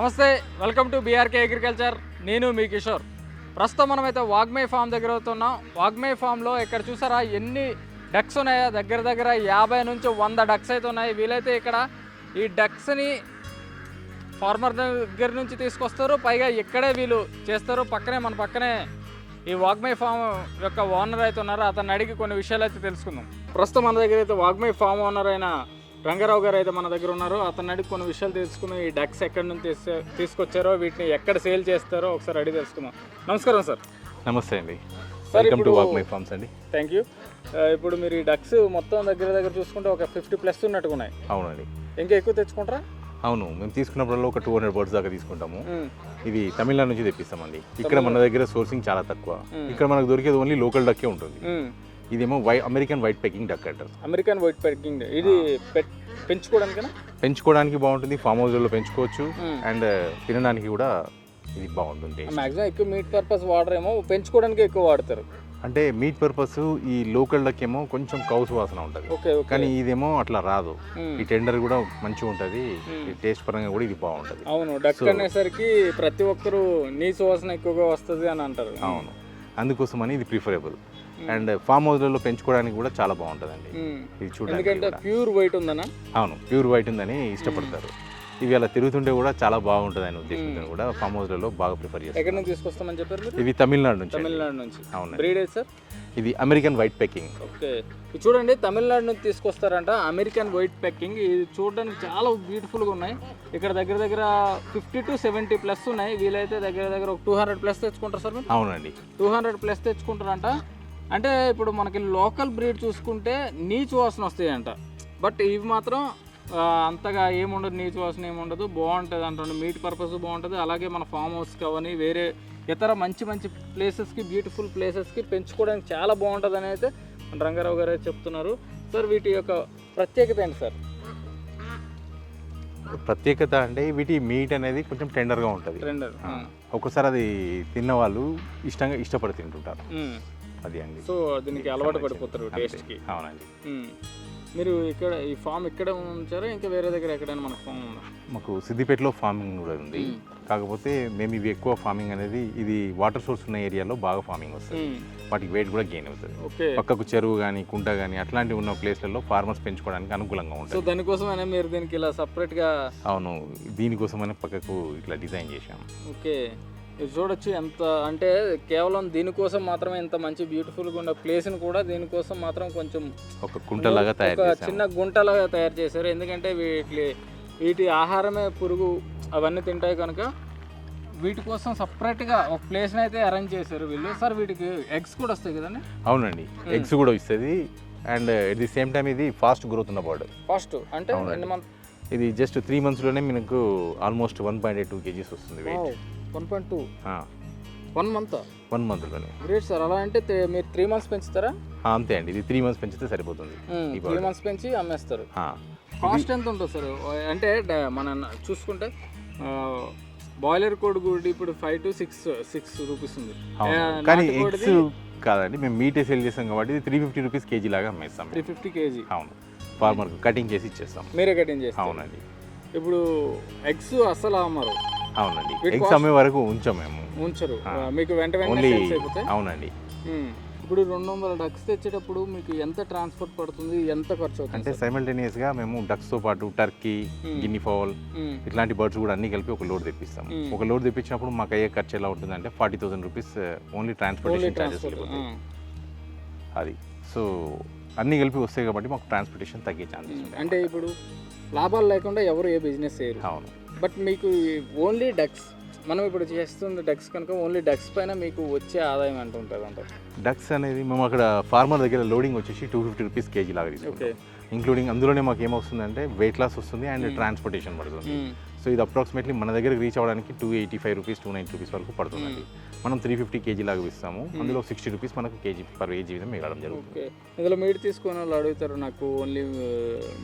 నమస్తే, welcome to BRK agriculture. నేను మీ కిషోర్. ప్రస్తుతం మనమైతే వాగ్మే ఫామ్ దగ్గర అవుతున్నాం. వాగ్మే ఫామ్లో ఇక్కడ చూసారా ఎన్ని డక్స్ ఉన్నాయో, దగ్గర దగ్గర 50 నుంచి 100 డక్స్ అయితే ఉన్నాయి. వీలైతే ఇక్కడ ఈ డక్స్ని ఫార్మర్ దగ్గర నుంచి తీసుకొస్తారు, పైగా ఇక్కడే వీళ్ళు చేస్తారు. మన పక్కనే ఈ వాగ్మే ఫామ్ యొక్క ఓనర్ అయితే ఉన్నారు. అతన్ని అడిగి కొన్ని విషయాలు అయితే తెలుసుకుందాం. ప్రస్తుతం మన దగ్గర అయితే వాగ్మే ఫామ్ ఓనర్ అయిన రంగారావు గారు అయితే మన దగ్గర ఉన్నారు. అతన్ని అడిగి కొన్ని విషయాలు తెలుసుకుని ఈ డక్స్ ఎక్కడి నుంచి తీసుకొచ్చారో, వీటిని ఎక్కడ సేల్ చేస్తారో ఒకసారి అడిగి తెలుసుకుందాం. నమస్కారం సార్. నమస్తే అండి, సార్. వెల్కమ్ టు వాగ్మే ఫార్మ్స్ అండి. Thank you. ఇప్పుడు మీరు ఈ డక్స్ మొత్తం దగ్గర చూసుకుంటే ఒక 50+ ఉన్నట్టుగా ఉన్నాయి. అవునండి. ఇంకా ఎక్కువ తెచ్చుకుంటారా? అవును, మేము తీసుకున్నప్పుడల్లా ఒక 200 బర్డ్స్ దాకా తీసుకుంటాము. ఇది తమిళనాడు నుంచి తెప్పిస్తామండి. ఇక్కడ మన దగ్గర సోర్సింగ్ చాలా తక్కువ. ఇక్కడ మనకు దొరికేది ఓన్లీ లోకల్ డక్కే ఉంటుంది. ఇదేమో అమెరికన్ వైట్ పెకింగ్ డక్ అంటారు. American white Peking. ఇది పెంచుకోవడానికి బాగుంటుంది, ఫామ్ హౌస్లో పెంచుకోవచ్చు, అండ్ తినడానికి కూడా ఇది బాగుంటుంది. మాక్సిమం ఎక్కువ మీట్ పర్పస్ వాడరేమో, పెంచుకోవడానికి ఎక్కువ వాడతారు. అంటే మీట్ పర్పస్ ఈ లోకల్ డక్ ఏమో కొంచెం కౌసు వాసన ఉంటుంది, కానీ ఇదేమో అట్లా రాదు. ఈ టెండర్ కూడా మంచిగా ఉంటుంది, టేస్ట్ పరంగా కూడా ఇది బాగుంటుంది. అవును, డక్ అనేసరికి ప్రతి ఒక్కరు నీసు వాసన ఎక్కువగా వస్తుంది అని అంటారు. అవును, అందుకోసమని ఇది ప్రిఫరబుల్. అండ్ ఫామ్ హౌస్లలో పెంచుకోవడానికి కూడా చాలా బాగుంటుందండి. ఇది చూడండి, ప్యూర్ వైట్ ఉందనా? అవును, ప్యూర్ వైట్ ఉందని ఇష్టపడతారు. ఇవి అలా తిరుగుతుంటే కూడా చాలా బాగుంటుంది అని ఉద్దేశంతో కూడా ఫామ్ హౌస్లలో బాగా ప్రిఫర్ చేస్తారు. ఎక్కడి నుంచి తీసుకొస్తామని చెప్పారు? ఇవి తమిళనాడు నుంచి. అవును. Breed sir? ఇది అమెరికన్ వైట్ పెకింగ్. ఓకే, చూడండి, తమిళనాడు నుంచి తీసుకొస్తారంట అమెరికన్ వైట్ పెకింగ్. ఇది చూడడానికి చాలా బ్యూటిఫుల్గా ఉన్నాయి. ఇక్కడ దగ్గర 50 to 70+ ఉన్నాయి. వీలైతే దగ్గర ఒక 200+ తెచ్చుకుంటారు సార్ మీరు? అవునండి, 200+ తెచ్చుకుంటారంట. అంటే ఇప్పుడు మనకి లోకల్ బ్రీడ్ చూసుకుంటే నీచు వాసన వస్తాయంట, బట్ ఇవి మాత్రం అంతగా ఏముండదు, నీచు వాసన ఏముండదు, బాగుంటుంది అంటుండే. మీట్ పర్పస్ బాగుంటుంది. అలాగే మన ఫామ్ హౌస్కి అవన్నీ వేరే ఇతర మంచి ప్లేసెస్కి, బ్యూటిఫుల్ ప్లేసెస్కి పెంచుకోవడానికి చాలా బాగుంటుంది అని అయితే రంగారావు గారు అయితే చెప్తున్నారు. సార్, వీటి యొక్క ప్రత్యేకత ఏంటి సార్? ప్రత్యేకత అంటే వీటి మీట్ అనేది కొంచెం టెండర్గా ఉంటుంది. ఒక్కోసారి అది తిన్న వాళ్ళు ఇష్టపడి తింటుంటారు. అది అండి. సో దీనికి అలవాటు పడిపోతారు టేస్ట్కి. అవునండి. మీరు ఇక్కడ ఈ ఫామ్ ఇక్కడ ఉంచారా, ఇంకా వేరే దగ్గర ఎక్కడైనా మన ఫామ్ ఉందా? మాకు సిద్దిపేటలో ఫార్మింగ్ కూడా ఉంది. కాకపోతే మేము ఇవి ఎక్కువ ఫార్మింగ్ అనేది ఇది వాటర్ సోర్స్ ఉన్న ఏరియాలో బాగా ఫార్మింగ్ వస్తుంది. వాటికి వెయిట్ కూడా గెయిన్ అవుతుంది. పక్కకు చెరువు కానీ కుంట కానీ అట్లాంటివి ఉన్న ప్లేస్లలో ఫార్మర్స్ పెంచుకోవడానికి అనుకూలంగా ఉంటుంది. సో దానికోసమైనా మీరు దీనికి ఇలా సపరేట్గా? అవును, దీనికోసమైనా పక్కకు ఇట్లా డిజైన్ చేశాము. ఓకే, ఇది చూడొచ్చు ఎంత అంటే కేవలం దీనికోసం మాత్రమే ఇంత మంచి బ్యూటిఫుల్గా ఉన్న ప్లేస్ని కూడా దీనికోసం మాత్రం కొంచెం ఒక గుంటలాగా చిన్న గుంటలాగా తయారు చేశారు. ఎందుకంటే వీటి ఆహారమే పురుగు అవన్నీ తింటాయి కనుక వీటి కోసం సపరేట్గా ఒక ప్లేస్ని అయితే అరేంజ్ చేశారు వీళ్ళు. సార్, వీటికి ఎగ్స్ కూడా వస్తాయి కదండి? అవునండి, ఎగ్స్ కూడా ఇస్తుంది. And at the same time ఇది ఫాస్ట్ గ్రోత్ ఉన్న బర్డ్. ఫాస్ట్ అంటే ఎన్ని మంత్? ఇది జస్ట్ 3 monthsలోనే మనకు ఆల్మోస్ట్ 1.2 kgs వస్తుంది వెయిట్. 1.2? 1 month? 1 monthలోనే. Great sir. అలా అంటే మీరు 3 months పెంచుతారా? అంతే అండి, ఇది 3 months పెంచితే సరిపోతుంది. 3 months పెంచి అమ్మేస్తారు. కాస్ట్ ఎంత ఉంటుంది సార్? అంటే మనం చూసుకుంటే బాయిలర్ కోడి గుడి ఇప్పుడు 5 to 6 రూపీస్ ఉంది. కానీ ఎగ్స్ కాదండి, మేము మీటే సేల్ చేస్తాం కాబట్టి ఇది 350 రూపీస్ కేజీ లాగా అమ్మేస్తాం. 350 kg? అవును, ఫార్మర్కి కటింగ్ చేసి ఇచ్చేస్తాం. మీరే కటింగ్ చేసి? అవునండి. ఇప్పుడు ఎగ్స్ అస్సలు అమ్మరు? అవునండి, ఎగ్స్ అమ్మే వరకు ఉంచరు, మీకు వెంటనే సేల్స్ అయిపోతాయి? అవునండి. ఇప్పుడు 200 డక్స్ తెచ్చేటప్పుడు మీకు ఎంత ట్రాన్స్పోర్ట్ పడుతుంది, ఎంత ఖర్చు అవుతుంది? అంటే సైమల్టేనియస్గా మేము డక్స్తో పాటు టర్కీ, గిన్ని ఫౌల్ ఇట్లాంటి బర్డ్స్ కూడా అన్ని కలిపి ఒక లోడ్ తెప్పిస్తాం. ఒక లోడ్ తెప్పించినప్పుడు మాకు అయ్యే ఖర్చు ఎలా ఉంటుందంటే 40,000 రూపీస్ ఓన్లీ ట్రాన్స్పోర్టేషన్ ఛార్జెస్ అది. సో అన్నీ కలిపి వస్తాయి కాబట్టి మాకు ట్రాన్స్పోర్టేషన్ తగ్గే ఛాన్సెస్ ఉంటాయి. అంటే ఇప్పుడు లాభాలు లేకుండా ఎవరు ఏ బిజినెస్ చేయరు. అవును, బట్ మీకు ఓన్లీ డక్స్, మనం ఇప్పుడు చేస్తుంది డక్స్ కనుక ఓన్లీ డక్స్ పైన మీకు వచ్చే ఆదాయం ఎంత ఉంటుంది అంటారు? డక్స్ అనేది మేము అక్కడ ఫార్మర్ దగ్గర లోడింగ్ వచ్చేసి 250 రూపీస్ కేజీ లాగా తీసుకుంటాం. ఇంక్లూడింగ్ అందులోనే మాకు ఏమొస్తుందంటే వెయిట్ లాస్ వస్తుంది అండ్ ట్రాన్స్పోర్టేషన్ పడుతుంది. సో ఇది అప్రాక్సిమేట్లీ మన దగ్గరకు రీచ్ అవ్వడానికి 285 రూపీస్ 290 రూపీస్ వరకు పడుతుందండి. మనం 350 kg లాగా ఇస్తాము. అందులో 60 రూపీస్ మనకు పర్ కేజీ మీద మిగలడం జరుగుతుంది. ఇందులో మీట్ తీసుకుని వాళ్ళు అడుగుతారు, నాకు ఓన్లీ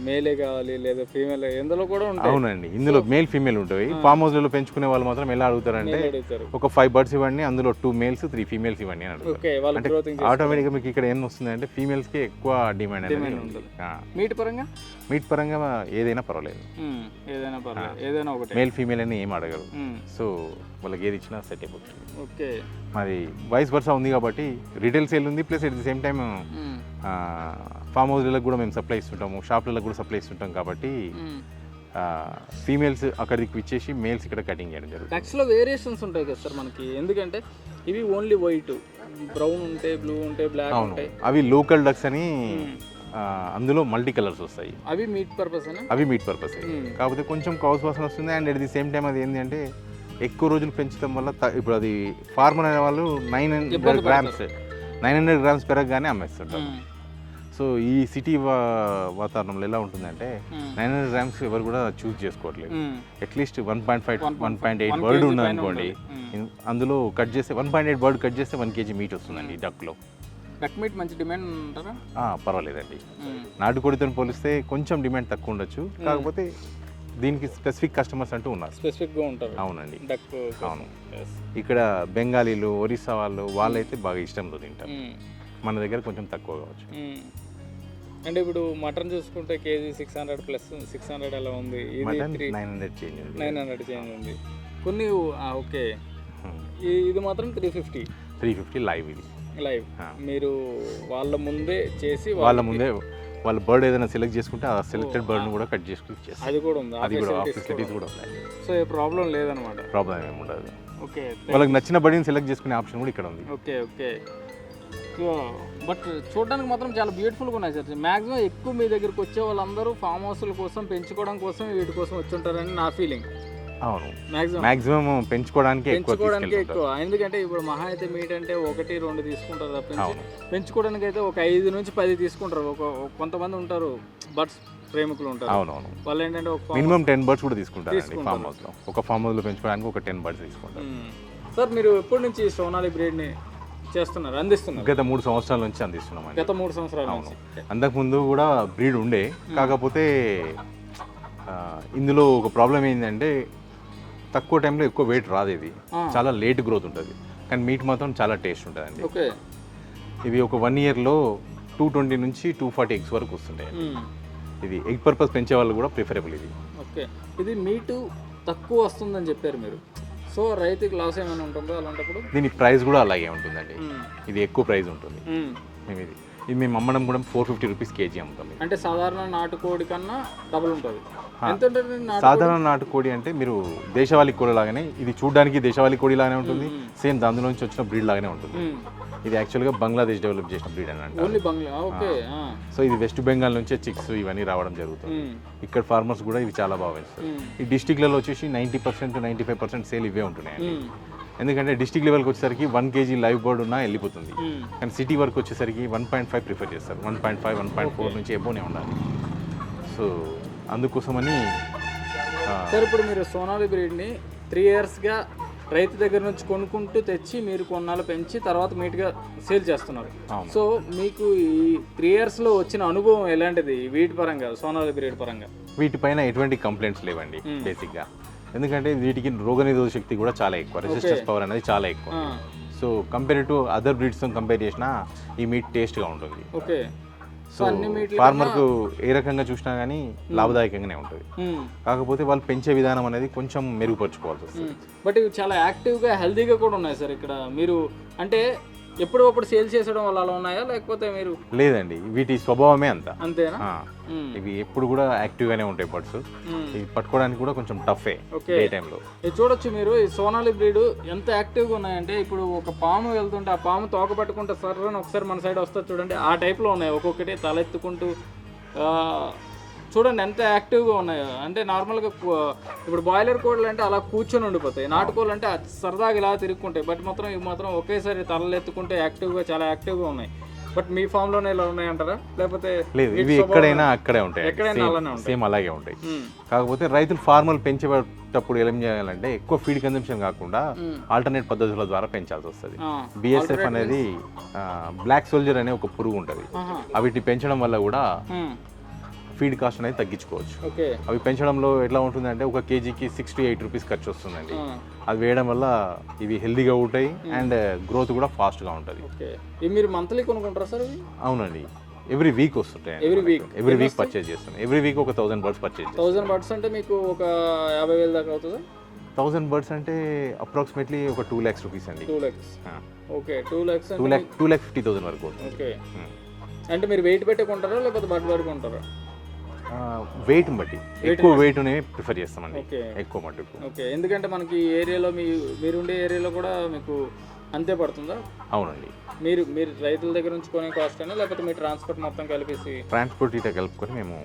మేలే కావాలి లేదా ఫీమేల్, ఇందులో కూడా ఉంటాయి? అవునండి, ఇందులో మేల్ ఫీమేల్ ఉంటాయి. ఫామ్ హౌస్లలో పెంచుకునే వాళ్ళు మాత్రం ఎలా అడుగుతారంటే ఒక 5 బర్డ్స్ ఇవ్వండి, అందులో 2 males 3 females ఇవ్వండి అని అడుగుతారు. అంటే ఆటోమేటిక్గా మీకు ఇక్కడ ఏం వస్తుందంటే ఫీమేల్స్కి ఎక్కువ డిమాండ్ అనేది ఉంటుంది. మీట్ పరంగా ఏదైనా పర్వాలేదు, ఏదైనా ఏదైనా ఒకటి. మేల్ ఫీమేల్ అని ఏం అడగరు. సో వాళ్ళకి ఏది ఇచ్చినా సెట్ అయిపోతుంది. ఓకే. మరి వైస్ వర్సా ఉంది కాబట్టి రిటైల్ సేల్ ఉంది, plus at the same time farm హౌస్లకు కూడా మేము సప్లై ఇస్తుంటాము, షాప్లకు కూడా సప్లై ఇస్తుంటాం కాబట్టి ఫీమేల్స్ అక్కడికి ఇచ్చేసి మేల్స్ ఇక్కడ కటింగ్ చేయడం జరుగుతుంది. డక్స్లో వేరియేషన్స్ ఉంటాయి కదా సార్ మనకి, ఎందుకంటే ఇవి ఓన్లీ వైట్, బ్రౌన్ ఉంటాయి, బ్లూ ఉంటాయి, బ్లాక్ ఉంటాయి. అవి లోకల్ డక్స్ అని అందులో మల్టీ కలర్స్ వస్తాయి. అవి మీట్ పర్పస్ అవి మీట్ పర్పస్ కాకపోతే కొంచెం కౌస్ వాసన వస్తుంది. And at the same time అది ఏంటి అంటే ఎక్కువ రోజులు పెంచడం వల్ల ఇప్పుడు అది ఫార్మర్ అనే వాళ్ళు 900 గ్రామ్స్ పెరగగానే అమ్మేస్తుంటారు. సో ఈ సిటీ వాతావరణంలో ఎలా ఉంటుందంటే 900 గ్రామ్స్ ఎవరు కూడా చూస్ చేసుకోవట్లేదు. అట్లీస్ట్ 1.5 1.8 బర్డ్ ఉన్నది అనుకోండి, అందులో కట్ చేస్తే 1.8 బర్డ్ కట్ చేస్తే 1 kg మీట్ వస్తుందండి డక్లో. డక్ మీట్ మంచి డిమాండ్ ఉంటారా? పర్వాలేదండి. నాటుకోడితో పోలిస్తే కొంచెం డిమాండ్ తక్కువ ఉండొచ్చు, కాకపోతే దీనికి స్పెసిఫిక్ కస్టమర్స్ అంటూ ఉన్నారు. స్పెసిఫిక్గా ఉంటారు. అవునండి. అవును. Yes. ఇక్కడ బెంగాలీలు, ఒరిస్సా వాళ్ళైతే బాగా ఇష్టంతో తింటారు. మన దగ్గర కొంచెం తక్కువ కావచ్చు. అంటే ఇప్పుడు మటన్ చూసుకుంటే కేజీ 600 ప్లస్ 600 అలా ఉంది. మటన్ 900 చేంజ్ ఉంది. 900 చేంజ్ ఉంది. కొన్ని ఓకే. ఇది మాత్రం 350 లైవ్. ఇది లైవ్ మీరు వాళ్ళ ముందే చేసి వాళ్ళ బర్డ్ ఏదైనా సెలెక్ట్ చేసుకుంటే ఆ సెలెక్టెడ్ బర్డ్ని కూడా కట్ చేసుకుని ఇచ్చేస్తారు. అది కూడా ఉంది. అది కూడా ఫెసిలిటీస్ కూడా ఉన్నాయి. సో ఏ ప్రాబ్లం లేదనమాట. ప్రాబ్లం ఏమి ఉండదు. ఓకే. వాళ్ళకి నచ్చిన బర్డ్ని సెలెక్ట్ చేసుకునే ఆప్షన్ కూడా ఇక్కడ ఉంది. ఓకే. బట్ చూడడానికి మాత్రం చాలా బ్యూటిఫుల్గా ఉన్నాయి సార్. మ్యాక్సిమం ఎక్కువ మీ దగ్గరికి వచ్చే వాళ్ళందరూ ఫామ్ హౌస్ల కోసం పెంచుకోవడం కోసం వీటి కోసం వచ్చి ఉంటారని నా ఫీలింగ్. అవును, మ్యాక్సిమం పెంచుకోవడానికి ఎక్కువ. ఎందుకంటే ఇప్పుడు మహా అయితే మీట్ అంటే 1-2 తీసుకుంటారు తప్పించి పెంచుకోవడానికి అయితే ఒక 5 నుంచి 10 తీసుకుంటారు. కొంతమంది ఉంటారు బర్డ్స్ ప్రేమికులు ఉంటారు. అవునవును. వాళ్ళు ఏంటంటే మినిమం 10 బర్డ్స్ కూడా తీసుకుంటారు ఫామ్ హౌస్ లో. ఒక ఫామ్ హౌస్ లో పెంచుకోవడానికి ఒక 10 బర్డ్స్ తీసుకుంటారు. సార్ మీరు ఎప్పటి నుంచి సోనాలి బ్రీడ్ని చేస్తున్నారు, అందిస్తున్నారు? గత 3 సంవత్సరాల నుంచి అందిస్తున్నాం. గత 3 సంవత్సరాల నుంచి. అంతకుముందు కూడా బ్రీడ్ ఉండే, కాకపోతే ఇందులో ఒక ప్రాబ్లం ఏంటంటే తక్కువ టైంలో ఎక్కువ వెయిట్ రాదు. ఇది చాలా లేట్ గ్రోత్ ఉంటుంది, కానీ మీట్ మాత్రం చాలా టేస్ట్ ఉంటుందండి. ఓకే. ఇవి ఒక 1 ఇయర్లో 220 నుంచి 240 ఎగ్స్ వరకు వస్తుంటాయి. ఇది ఎగ్ పర్పస్ పెంచే వాళ్ళు కూడా ప్రిఫరబుల్ ఇది. ఓకే. ఇది మీటు తక్కువ వస్తుందని చెప్పారు మీరు, సో రైతుకి లాస్ ఏమైనా ఉంటుందో అలాంటప్పుడు? దీని ప్రైస్ కూడా అలాగే ఉంటుందండి. ఇది ఎక్కువ ప్రైస్ ఉంటుంది. మేము అమ్మడం కూడా 450 రూపీస్ కేజీ అమ్ముతాం. అంటే సాధారణ నాటుకోడి కన్నా డబుల్ ఉంటుంది. సాధారణ నాటుకోడి అంటే మీరు దేశవాళీ కోడి లాగానే, ఇది చూడడానికి దేశవాళీ కోడి లాగానే ఉంటుంది, సేమ్ దాని నుంచి వచ్చిన బ్రీడ్ లాగానే ఉంటుంది. ఇది యాక్చువల్గా బంగ్లాదేశ్ డెవలప్ చేసిన బ్రీడ్ అని అంటారు. సో ఇది వెస్ట్ బెంగాల్ నుంచే చిక్స్ ఇవన్నీ రావడం జరుగుతుంది. ఇక్కడ ఫార్మర్స్ కూడా ఇవి చాలా బాగా పెంచుతారు. ఈ డిస్టిక్లలో వచ్చేసి 90% 95% సేల్ ఇవే ఉంటున్నాయి. ఎందుకంటే డిస్టిక్ లెవెల్కి వచ్చేసరికి 1 kg లైవ్ బర్డ్ ఉన్నా వెళ్ళిపోతుంది, కానీ సిటీ వరకు వచ్చేసరికి 1.5 ప్రిఫర్ చేస్తారు. 1.5 1.4 నుంచి ఎబోనే ఉండాలి. సో అందుకోసమని సార్ ఇప్పుడు మీరు సోనాలి బ్రీడ్ని 3 ఇయర్స్గా రైతు దగ్గర నుంచి కొనుక్కుంటూ తెచ్చి మీరు కొన్నాళ్ళు పెంచి తర్వాత మీట్గా సేల్ చేస్తున్నారు. సో మీకు ఈ 3 ఇయర్స్లో వచ్చిన అనుభవం ఎలాంటిది వీటి పరంగా, సోనాలి బ్రీడ్ పరంగా? వీటిపైన ఎటువంటి కంప్లైంట్స్ లేవండి బేసిక్గా. ఎందుకంటే వీటికి రోగనిరోధక శక్తి కూడా చాలా ఎక్కువ, రెసిస్టెన్స్ పవర్ అనేది చాలా ఎక్కువ. సో కంపేర్ టు అదర్ బ్రీడ్స్తో కంపేర్ చేసినా ఈ మీట్ టేస్ట్గా ఉంటుంది. ఓకే. సో ఫార్మర్కు ఏ రకంగా చూసినా కానీ లాభదాయకంగానే ఉంటుంది. కాకపోతే వాళ్ళు పెంచే విధానం అనేది కొంచెం మెరుగుపరుచుకోవాల్సి వస్తుంది. బట్ ఇవి చాలా యాక్టివ్గా హెల్తీగా కూడా ఉన్నాయి సార్. ఇక్కడ మీరు అంటే ఎప్పుడప్పుడు సేల్ చేసడం వల్ల అలా ఉన్నాయా, లేకపోతే మీరు? లేదండి, వీటి స్వభావమే అంతేనా? ఇవి ఎప్పుడు కూడా యాక్టివ్గానే ఉంటాయి బర్డ్స్. ఇవి పట్టుకోవడానికి కూడా కొంచెం టఫే డే టైంలో. ఇది చూడొచ్చు మీరు, ఈ సోనాలి బ్రీడ్ ఎంత యాక్టివ్గా ఉన్నాయంటే ఇప్పుడు ఒక పాము వెళ్తుంటే ఆ పాము తోక పట్టుకుంటే సర్రని ఒకసారి మన సైడ్ వస్తుంది చూడండి, ఆ టైప్లో ఉన్నాయి. ఒక్కొక్కటి తలెత్తుకుంటూ చూడండి ఎంత యాక్టివ్గా ఉన్నాయో. అంటే నార్మల్గా ఇప్పుడు బాయిలర్ కోళ్ళు అంటే అలా కూర్చొని ఉండిపోతాయి, నాటుకోళ్ళు అంటే సరదాగా ఇలా తిరుగుకుంటాయి. బట్ మాత్రం ఇవి మాత్రం ఒకేసారి తలలు ఎత్తుకుంటే యాక్టివ్గా, చాలా యాక్టివ్గా ఉన్నాయి. బట్ మీ ఫామ్లోనే ఇలా ఉన్నాయంటారా, లేకపోతే? లేదు, ఇవి ఎక్కడైనా అక్కడే ఉంటాయి, ఎక్కడైనా అలానే ఉంటాయి, సేమ్ అలాగే ఉంటాయి. కాకపోతే రైతులు ఫార్మర్లు పెంచేటప్పుడు ఏం చేయాలంటే ఎక్కువ ఫీడ్ కన్జంప్షన్ కాకుండా ఆల్టర్నేట్ పద్ధతుల ద్వారా పెంచాల్సి వస్తుంది. బిఎస్ఎఫ్ అనేది బ్లాక్ సోల్జర్ అనే ఒక పురుగు ఉంటుంది. వీటిని పెంచడం వల్ల కూడా ఫీడ్ కాస్ట్ అనేది తగ్గించుకోవచ్చు. అవి పెంచడంలో ఎట్లా ఉంటుందంటే ఒక కేజీకి 6 to 8 రూపీస్ ఖర్చు వస్తుందండి. అది వేయడం వల్ల ఇవి హెల్దీగా ఉంటాయి అండ్ గ్రోత్ కూడా ఫాస్ట్గా ఉంటుంది. మీరు మంత్లీ కొనుక్కుంటారా సార్? అవునండి, ఎవ్రీ వీక్ వస్తుంటాయి. ఎవ్రీ వీక్ పర్చేజ్ చేస్తాం. ఎవ్రీ వీక్ ఒక 1000 బర్డ్స్ పర్చేజ్ చేస్తాం. 1000 బర్డ్స్ అంటే మీకు ఒక 50,000 దాకా అవుతుందా? 1000 బర్డ్స్ అంటే అప్రాక్సిమేట్లీ ఒక 2 lakhs రూపీస్ అండి. 2 lakhs. ఓకే, 2 lakhs 2,50,000 వరకు అవుతుంది. ఓకే, అంటే మీరు వెయిట్ పెట్టి కొంటారా లేకపోతే బర్డ్ వరకు కొంటారా? వెయిట్ బట్టి ఎక్కువ వెయిట్ ప్రిఫర్ చేస్తామండి, ఎక్కువ మటుకు. ఓకే, ఎందుకంటే మనకి ఏరియాలో మీరుండే ఏరియాలో కూడా మీకు అంతే పడుతుందా? అవునండి. మీరు రైతుల దగ్గర నుంచి కొనే కాస్ట్ అయినా లేకపోతే మీ ట్రాన్స్పోర్ట్ మొత్తం కలిపేసి? ట్రాన్స్పోర్ట్ ఇట్లా కలుపుకొని మేము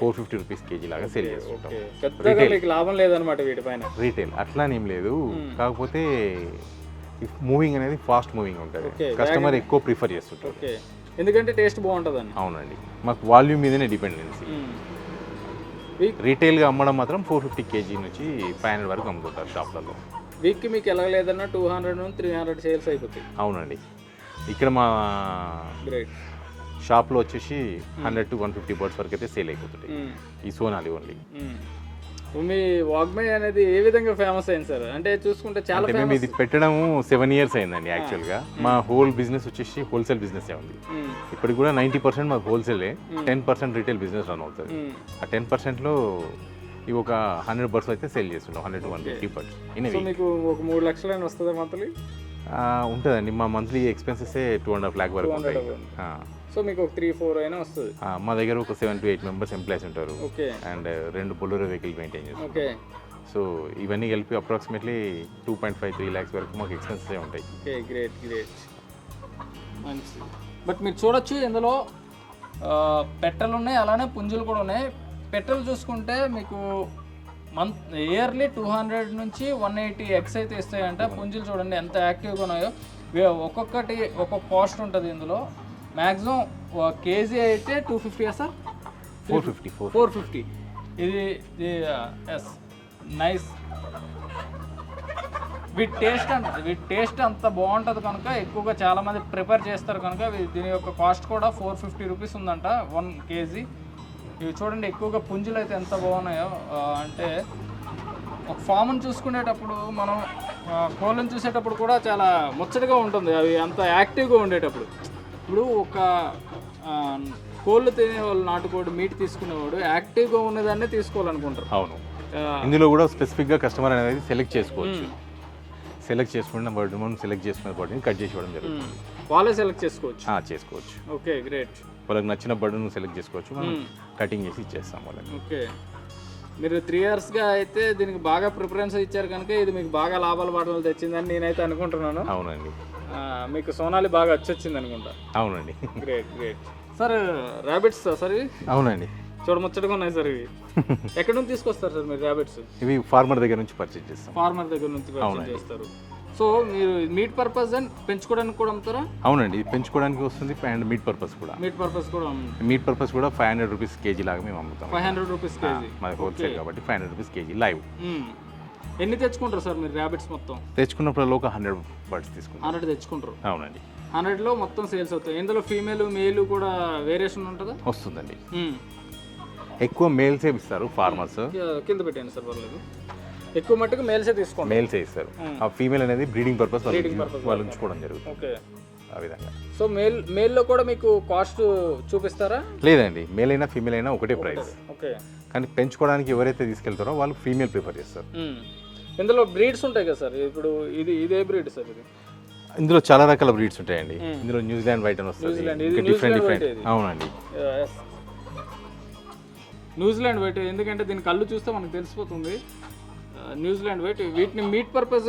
450 రూపీస్ కేజీ లాగా సేల్ చేసుకుంటాం. పెద్దగా మీకు లాభం లేదనమాట వీటిపైన? రీటైల్ అట్లానేం లేదు, కాకపోతే మూవింగ్ అనేది ఫాస్ట్ మూవింగ్ ఉంటుంది, కస్టమర్ ఎక్కువ ప్రిఫర్ చేస్తుంటారు. ఓకే, ఎందుకంటే టేస్ట్ బాగుంటుందని. అవునండి, మాకు వాల్యూమ్ మీదనే డిపెండెన్సీ. రీటైల్గా అమ్మడం మాత్రం 450 కేజీ నుంచి 500 వరకు అమ్ముతుంటారు షాప్లలో. వీక్కి మీకు ఎలా లేదన్నా 200 నుంచి 300 సేల్స్ అయిపోతాయి. అవునండి, ఇక్కడ మా షాప్లో వచ్చేసి 100 to 150 బర్డ్స్ వరకు అయితే సేల్ అయిపోతుంటాయి ఈ సోనాలి ఓన్లీ. మీ వాగ్మే అనేది ఏ విధంగా ఫేమస్ అయింది సార్? అంటే చూసుకుంటే చాలా మేము ఇది పెట్టడం 7 years అయిందండి. యాక్చువల్గా మా హోల్ బిజినెస్ వచ్చేసి హోల్సేల్ బిజినెస్ ఉంది. ఇప్పటికి కూడా 90% మాకు హోల్సేలే, 10% రీటైల్ బిజినెస్ రన్ అవుతుంది. ఆ 10%లో ఇవి ఒక 100 బర్డ్స్ అయితే సేల్ చేస్తున్నాం, 100 to 150 బర్డ్స్. మీకు ఒక 3 లక్షలైనా వస్తుందా మంత్లీ? ఉంటుందండి, మా మంత్లీ ఎక్స్పెన్సెస్ 2.5 lakh వరకు ఉంటాయి. సో మీకు ఒక 3-4 అయినా వస్తుంది. మా దగ్గర ఒక 7 to 8 మెంబర్స్ ఎంప్లాయీస్ ఉంటారు అండ్ 2 బొలెరో వెహికల్ మెయింటైన్ చేస్తాం. సో ఇవన్నీ కలిపి అప్రాక్సిమేట్లీ 2.5-3 lakhs వరకు మాకు ఎక్స్పెన్సెస్ ఉంటాయి. ఓకే, గ్రేట్ గ్రేట్, మంచి. బట్ మీరు చూడొచ్చు ఇందులో పెట్టెలు ఉన్నాయి, అలానే పుంజులు కూడా ఉన్నాయి. పెట్టెలు చూసుకుంటే మీకు ఇయర్లీ 200 నుంచి 180 ఎగ్స్ అయితే ఇస్తాయంట. పుంజులు చూడండి ఎంత యాక్టివ్గా ఉన్నాయో, ఒక్కొక్కటి ఒక్కొక్క కాస్ట్ ఉంటుంది ఇందులో. మ్యాక్సిమం కేజీ అయితే 250 సార్? 450. ఇది ఎస్ నైస్. వీటి టేస్ట్ అంత బాగుంటుంది కనుక ఎక్కువగా చాలామంది ప్రిపేర్ చేస్తారు కనుక దీని యొక్క కాస్ట్ కూడా 450 రూపీస్ ఉందంట 1 kg. ఇవి చూడండి ఎక్కువగా పుంజులు అయితే ఎంత బాగున్నాయో. అంటే ఒక ఫామ్ని చూసుకునేటప్పుడు మనం కోళ్ళని చూసేటప్పుడు కూడా చాలా ముచ్చటగా ఉంటుంది, అవి అంత యాక్టివ్గా ఉండేటప్పుడు. ఇప్పుడు ఒక కోళ్ళు తినేవాళ్ళు, నాటుకోడి మీట్ తీసుకునేవాడు యాక్టివ్గా ఉన్నదాన్నే తీసుకోవాలనుకుంటారు. అవును, ఇందులో కూడా స్పెసిఫిక్గా కస్టమర్ అనేది సెలెక్ట్ చేసుకోవచ్చు. సెలెక్ట్ చేసుకున్న బర్డ్ మనం సెలెక్ట్ చేసుకున్న బర్డ్ని కట్ చేసి ఇవ్వడం జరుగుతుంది. వాళ్ళే సెలెక్ట్ చేసుకోవచ్చు. Okay, great. వాళ్ళకి నచ్చిన బర్డ్ను సెలెక్ట్ చేసుకోవచ్చు, మనం కటింగ్ చేసి ఇచ్చేస్తాం వాళ్ళకి. ఓకే, మీరు 3 yearsగా అయితే దీనికి బాగా ప్రిఫరెన్స్ ఇచ్చారు కనుక ఇది మీకు బాగా లాభాల బాటలు తెచ్చిందని నేనైతే అనుకుంటున్నాను. అవునండి, మీకు సోనాలి బాగా వచ్చింది అనుకుంటా. అవునండి, great great. Sir rabbits sir ఇవి? అవునండి, చూడముచ్చటగా ఉన్నాయి సార్ ఇవి. ఎక్కడి నుంచి తీసుకొస్తారు సార్ మీరు ర్యాబిట్స్? ఇవి ఫార్మర్ దగ్గర నుంచి పర్చేజ్ చేస్తాం. ఫార్మర్ దగ్గర నుంచి పర్చేజ్ చేస్తారు. సో మీరు మీట్ పర్పస్ అండ్ పెంచుకోవడానికి కూడా అమ్ముతారా? అవునండి, ఇది పెంచుకోవడానికి వస్తుంది అండ్ మీట్ పర్పస్ కూడా. మీట్ పర్పస్ కూడా 500 రూపీస్ కేజీ లాగా మేము అమ్ముతాం. 500 రూపీస్ కేజీ మాది హోల్సేల్ కాబట్టి 500 రూపీస్ కేజీ లైవ్. ఎన్ని తెచ్చుకుంటారు సార్ మీరు ర్యాబిట్స్ మొత్తం? తెచ్చుకున్నప్పుడు ఒక 100 బర్డ్స్ తీసుకుంటాం. 100 తెచ్చుకుంటారు? అవునండి, 100లో మొత్తం సేల్స్ అవుతాయి. ఇందులో ఫీమేల్ మేల్ కూడా వేరియేషన్ ఉంటుందా? వస్తుందండి, ఎక్కువ మేల్సే ఇస్తారు ఫార్మర్స్. కింద పెట్టండి సార్, పర్లేదు. ఎక్కువ మట్టుకు మేల్సే తీసుకోండి. మేల్సే ఇస్తారు. ఆ ఫీమేల్ అనేది బ్రీడింగ్ పర్పస్ వాళ్ళు ఉంచుకోవడం జరుగుతుంది. ఓకే, ఆ విధంగా. సో మేల్లో కూడా మీకు కాస్ట్ చూపిస్తారా? లేదండి, మేల్ అయినా ఫీమేల్ అయినా ఒకటే ప్రైస్. ఓకే, కానీ పెంచుకోవడానికి ఎవరైతే తీసుకెళ్తారో వాళ్ళు ఫీమేల్ ప్రిఫర్ చేస్తారు. ఇందులో బ్రీడ్స్ ఉంటాయి కదా సార్, ఇప్పుడు ఇదే బ్రీడ్ సార్ ఇది? ఇందులో చాలా రకాల బ్రీడ్స్ ఉంటాయండి. ఇందులో న్యూజిలాండ్ వైట్ అని వస్తుంది, డిఫరెంట్. అవునండి, న్యూజిలాండ్ వైట్, ఎందుకంటే దీని కళ్ళు చూస్తే మనకు తెలిసిపోతుంది. న్యూజిలాండ్ వైట్, వీటిని మీట్ పర్పస్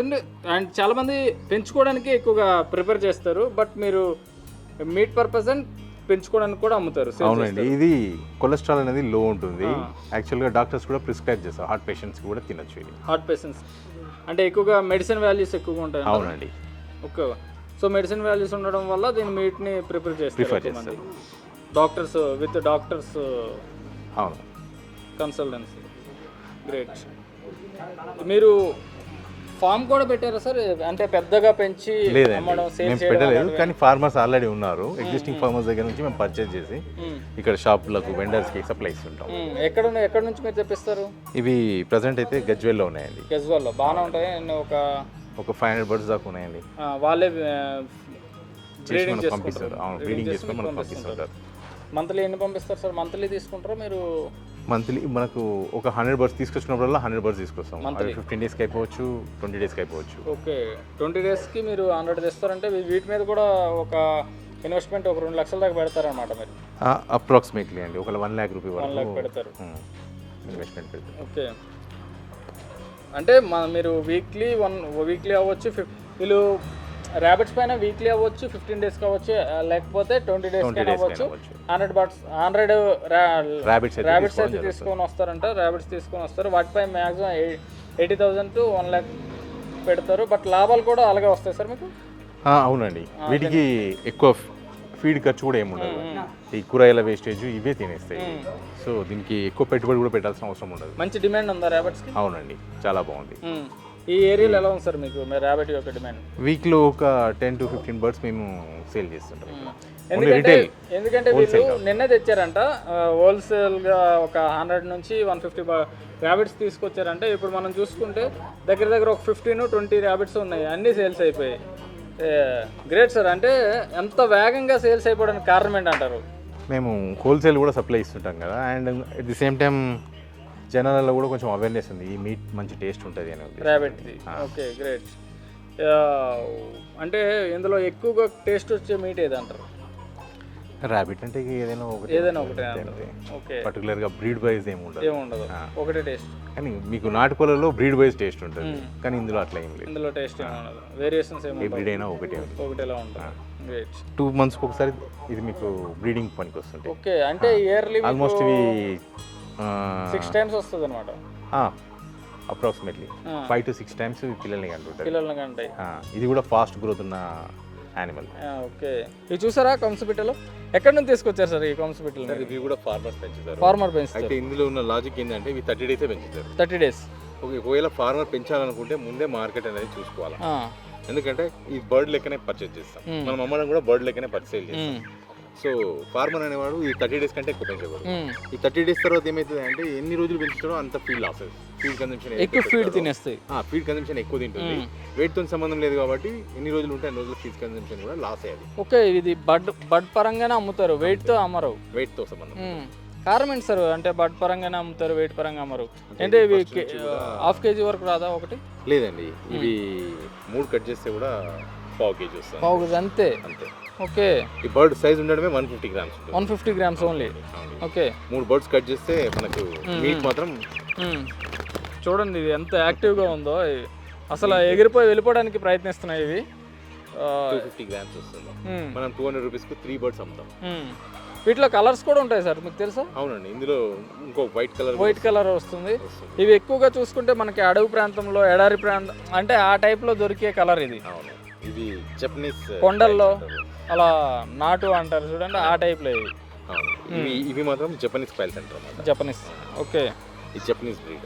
అండ్ చాలామంది పెంచుకోవడానికి ఎక్కువగా ప్రిపేర్ చేస్తారు. బట్ మీరు మీట్ పర్పస్ అండ్ పెంచుకోవడానికి కూడా అమ్ముతారు. అవునండి, ఇది కొలెస్ట్రాల్ అనేది లో ఉంటుంది. యాక్చువల్గా డాక్టర్స్ కూడా ప్రిస్క్రైబ్ చేస్తారు, హార్ట్ పేషెంట్స్ కూడా తినొచ్చు. ఇది హార్ట్ పేషెంట్స్ అంటే ఎక్కువగా మెడిసిన్ వాల్యూస్ ఎక్కువగా ఉంటాయి. అవునండి, ఓకే. సో మెడిసిన్ వాల్యూస్ ఉండడం వల్ల దీని మీట్ని ప్రిపేర్ చేస్తారు డాక్టర్స్, విత్ డాక్టర్స్ అవును కన్సల్టెన్సీ. గ్రేట్. మీరు ఫామ్ కూడా పెట్టారా సార్? అంటే పెద్దగా పెంచి పెట్టలేదు, కానీ ఫార్మర్స్ ఆల్రెడీ ఉన్నారు. ఎగ్జిస్టింగ్ ఫార్మర్స్ దగ్గర నుంచి మేము పర్చేజ్ చేసి ఇక్కడ షాపులకు వెండర్స్కి సప్లై ఇస్తుంటాం. ఎక్కడ నుంచి మీరు తెప్పిస్తారు? ఇవి ప్రజెంట్ అయితే గజ్వేల్లో ఉన్నాయండి. గజ్వేల్లో బాగానే ఉంటాయి. ఒక 500 బర్డ్స్ దాకా ఉన్నాయండి. వాళ్ళే పంపిస్తారు. అవును, బ్రీడింగ్ చేసుకొని మనకు పంపిస్తుంటారు. మంత్లీ ఎన్ని పంపిస్తారు సార్? మంత్లీ తీసుకుంటారా మీరు? మంత్లీ మనకు ఒక 100 బర్డ్స్ తీసుకొచ్చినప్పుడల్లా 100 బర్డ్స్ తీసుకొస్తాం. అది 15 డేస్కి అయిపోవచ్చు, 20 డేస్కి అయిపోవచ్చు. ఓకే, 20 డేస్కి మీరు 100 తెస్తారంటే వీటి మీద కూడా ఒక ఇన్వెస్ట్మెంట్ ఒక 2 లక్షల దాకా పెడతారనమాట మీరు? అప్రాక్సిమేట్లీ అండి, ఒక 1 lakh రూపీ వరకు 1 lakh పెడతారు ఇన్వెస్ట్మెంట్ పెడతారు. ఓకే, అంటే మీరు వీక్లీ అవ్వచ్చు, వీళ్ళు ర్యాబిట్స్ పైన వీక్లీ అవ్వచ్చు, 15 డేస్ కావచ్చు, లేకపోతే 20 డేస్ అవ్వచ్చు. 100 ర్యాబిట్స్ అయితే తీసుకొని వస్తారంట. ర్యాబిట్స్ తీసుకొని వస్తారు, వాటిపై మ్యాక్సిమం 80,000 to 1 lakh పెడతారు. బట్ లాభాలు కూడా అలాగే వస్తాయి సార్ మీకు? అవునండి, వీటికి ఎక్కువ ఫీడ్ ఖర్చు కూడా ఏముండదు. ఈ కూరగాయల వేస్టేజ్ ఇవే తినేస్తాయి. సో దీనికి ఎక్కువ పెట్టుబడి కూడా పెట్టాల్సిన అవసరం ఉండదు. మంచి డిమాండ్ ఉందా ర్యాబిట్స్కి? అవునండి, చాలా బాగుంది. ఈ ఏరియాలో ఎలా ఉంది సార్ మీకు ర్యాబిట్ యొక్క డిమాండ్? వీక్లో ఒక 10 to 15 బర్డ్స్ మేము సేల్ చేస్తుంటాం. ఎందుకంటే వీళ్ళు నిన్నే తెచ్చారంట హోల్సేల్గా ఒక 100 నుంచి 150 ర్యాబిట్స్ తీసుకొచ్చారంటే. ఇప్పుడు మనం చూసుకుంటే దగ్గర ఒక 15-20 ర్యాబిట్స్ ఉన్నాయి, అన్నీ సేల్స్ అయిపోయాయి. Great sir. అంటే ఎంత వేగంగా సేల్స్ అయిపోవడానికి కారణం ఏంటంటారు? మేము హోల్సేల్ కూడా సప్లై ఇస్తుంటాం కదా, and at the same time జనాలలో కూడా కొంచెం అవేర్నెస్ ఉంది, ఈ మీట్ మంచి టేస్ట్ ఉంటుంది అని ర్యాబిట్ది. Okay, great. అంటే ఇందులో ఎక్కువగా టేస్ట్ వచ్చే మీట్ ఏదంటారు? ర్యాబిట్ అంటే ఏదైనా ఒకటే. ఓకే, పర్టికులర్గా బ్రీడ్ వైజ్ ఏముండదు, ఒకటే టేస్ట్. కానీ మీకు నాటుకోళ్ళలో బ్రీడ్ వైజ్ టేస్ట్ ఉంటుంది, కానీ ఇందులో అట్లా ఏం లేదు. ఇందులో టేస్ట్ ఏముండదు, వేరియేషన్స్ ఏమి బ్రీడ్ అయినా ఒకటేలా ఉంటుంది. గ్రేట్. 2 months ఒకసారి ఇది మీకు బ్రీడింగ్ పనికి వస్తుంది. ఓకే, అంటే ఇయర్లీ ఆల్మోస్ట్ ఇవి 6 times వస్తుంది అనమాట. అప్రాక్సిమేట్లీ 5 to 6 times పిల్లల్ని కంటాయి. ఇది కూడా ఫాస్ట్ గ్రోత్ ఉన్న యానిమల్. ఓకే, ఇది చూసారా కంసుపిట్టలు? ఎక్కడి నుంచి తీసుకొచ్చారు సార్ ఈ కంసుపిట్టలు? ఇవి కూడా ఫార్మర్ పెంచుతారు. పెంచుతారు. అయితే ఇందులో ఉన్న లాజిక్ ఏంటంటే ఇవి 30 days పెంచుతారు. 30 days. ఒకవేళ ఫార్మర్ పెంచాలనుకుంటే ముందే మార్కెట్ అనేది చూసుకోవాలి. ఎందుకంటే ఈ బర్డ్ లెక్కనే పర్చేజ్ చేస్తాం మనం, అమ్మడం కూడా బర్డ్ లెక్కనే పర్చేజ్ చేస్తాం. సో ఫార్మర్ అనేవాడు ఈ 30 days కంటే ఎక్కువ పెంచకూడదు. ఈ 30 days తర్వాత ఏమవుతుంది అంటే ఎన్ని రోజులు పెంచుతాడో అంత ఫీడ్ లాస్ అవుతుంది. ఫీడ్ కన్సంప్షన్ ఎక్కువ, ఫీడ్ తినేస్తాయి. ఫీడ్ కన్సంప్షన్ ఎక్కువ తింటుంది. వెయిట్ తో సంబంధం లేదు కాబట్టి ఎన్ని రోజులు ఉంటే అన్ని రోజులు ఫీడ్ కన్సంప్షన్ కూడా లాస్ అయ్యేది. ఓకే, ఇది బడ్ పరంగానే అమ్ముతారు, వెయిట్ తో అమ్మరు. వెయిట్ తో సంబంధం. కారణం ఏంటి సార్? అంటే బడ్ పరంగానే అమ్ముతారు, వెయిట్ పరంగా అమ్మరు అంటే ఇవి ½ kg వరకు రాదా ఒకటి? లేదండి, ఇవి 3 కట్ చేస్తే కూడా ½ kg వస్తుంది. ½ kg అంతే. ఓకే, ఈ బర్డ్ సైజ్ ఉండడమే 150 grams ఉంటుంది. 150 grams only. Okay, 3 birds cut చేస్తే మనకు మీట్ మాత్రం చూడండి ఇది ఎంత యాక్టివ్గా ఉందో. అసలు ఎగిరిపోయి వెళ్ళిపోవడానికి ప్రయత్నిస్తున్నాయి ఇవి. 250 grams వస్తుంది. మనం 200 రూపీస్కి 3 బర్డ్స్ అమ్ముతాం. వీటిలో కలర్స్ కూడా ఉంటాయి సార్, మీకు తెలుసా? అవునండి, ఇందులో ఇంకో వైట్ కలర్ వస్తుంది. ఇవి ఎక్కువగా చూసుకుంటే మనకి అడవి ప్రాంతంలో, ఎడారి ప్రాంతం అంటే ఆ టైప్లో దొరికే కలర్ ఇది. ఇది జపనీస్ కొండల్లో అలా నాటు అంటారు చూడండి, ఆ టైప్లో ఇవి. ఇవి మాత్రం జపనీస్ ఫైల్స్ అంటారు. జపనీస్. ఓకే, ఇది జపనీస్ బ్రీడ్.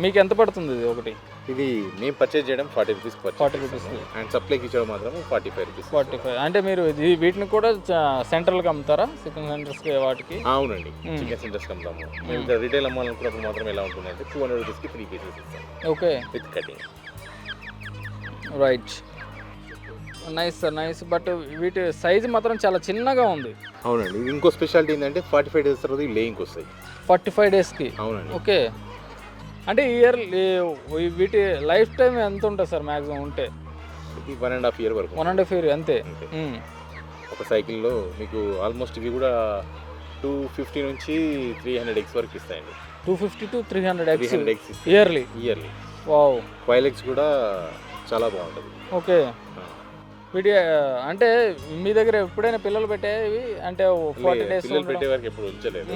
మీకు ఎంత పడుతుంది ఇది ఒకటి? ఇది మేము పర్చేజ్ చేయడం 40 రూపీస్. 40 రూపీస్. అండ్ సప్లైకి ఇచ్చడం మాత్రం 45 రూపీస్. 45. అంటే మీరు వీటిని కూడా సెంట్రల్కి అమ్ముతారా? చికెన్ సెంటర్స్కి వాటికి? అవునండి, చికెన్ సెంటర్స్కి అమ్ముతాము. మేము ఇక్కడ రిటైల్ అమ్మాలనుకున్నప్పుడు మాత్రం ఎలా ఉంటుందంటే 200 రూపీస్కి 3 pieces ఇస్తాం. Okay, with cutting. Right, nice sir, nice. But వీటి సైజు మాత్రం చాలా చిన్నగా ఉంది. అవునండి, ఇంకో స్పెషాలిటీ ఏంటంటే 45 days తర్వాత లేయింగ్కి వస్తాయి. 45 daysకి? అవునండి. ఓకే, అంటే ఇయర్ వీటి లైఫ్ టైం ఎంత ఉంటుంది సార్ మ్యాక్సిమం ఉంటే? 1.5 year వరకు. 1.5 year అంతే. ఒక సైకిల్లో మీకు ఆల్మోస్ట్ ఇవి కూడా 250 నుంచి 300 eggs వరకు ఇస్తాయండి. 250 to 300 eggs yearly. Wow. Quail eggs కూడా చాలా బాగుంటుంది. ఓకే, వీటి అంటే మీ దగ్గర ఎప్పుడైనా పిల్లలు పెట్టేవి అంటే 40 days పెట్టే వరకు ఎప్పుడు ఉంచలేదు,